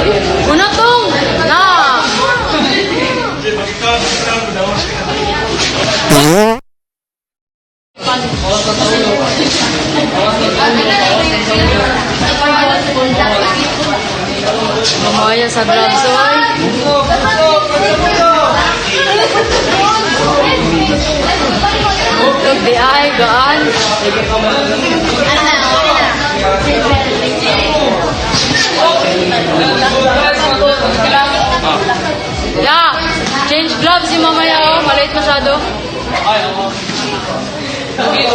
Una tong! Na! Mamaya sa gloves, oy. Look, di ay, gaan. Yeah, change gloves si mamaya, oh. Maliit masyado. Okay.